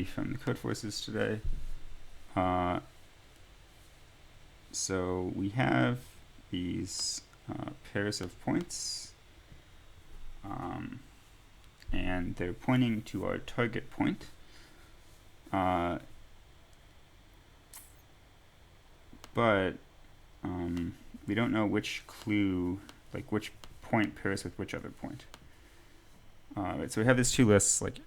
from the Codeforces today. So we have these pairs of points, and they're pointing to our target point. But we don't know which clue, like which point pairs with which other point. Right, so we have these two lists, like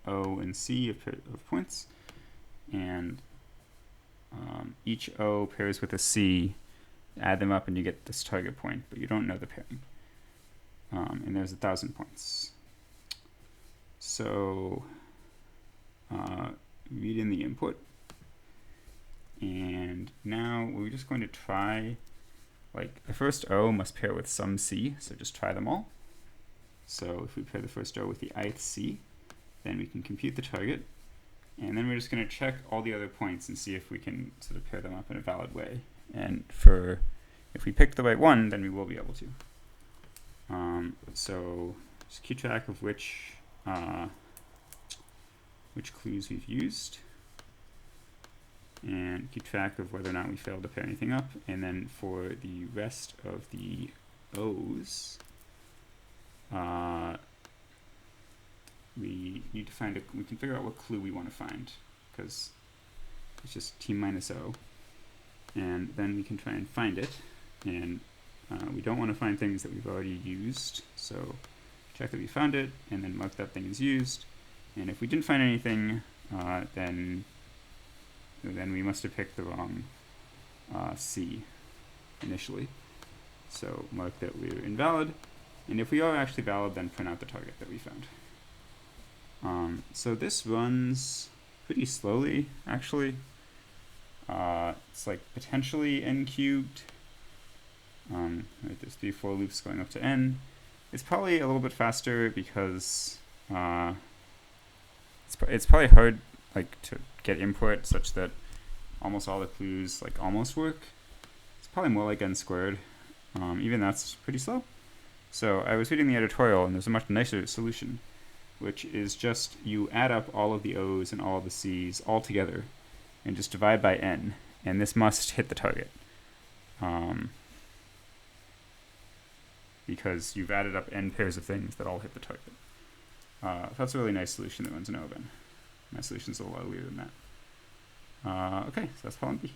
O and C of points, and each O pairs with a C. Add them up and you get this target point, but you don't know the pairing. And there's 1,000 points. So read in the input, and now we're just going to try, like, the first O must pair with some C, so just try them all. So if we pair the first O with the ith C, then we can compute the target, and then we're just going to check all the other points and see if we can sort of pair them up in a valid way. And if we picked the right one, then we will be able to. So just keep track of which clues we've used, and keep track of whether or not we failed to pair anything up. And then for the rest of the O's, we need to find we can figure out what clue we want to find, because it's just T minus O, and then we can try and find it. And we don't want to find things that we've already used, so check that we found it and then mark that thing as used. And if we didn't find anything, then we must have picked the wrong C initially. So mark that we're invalid, and if we are actually valid, then print out the target that we found. So this runs pretty slowly, actually. It's like potentially n cubed. Right, there's 3 for loops going up to n. It's probably a little bit faster because it's probably hard, like, to get input such that almost all the clues like almost work. It's probably more like n squared. Even that's pretty slow. So I was reading the editorial, and there's a much nicer solution, which is just you add up all of the O's and all of the C's all together and just divide by n, and this must hit the target. Because you've added up n pairs of things that all hit the target. That's a really nice solution that runs in O of n. My solution's a little uglier than that. Okay, so that's problem B.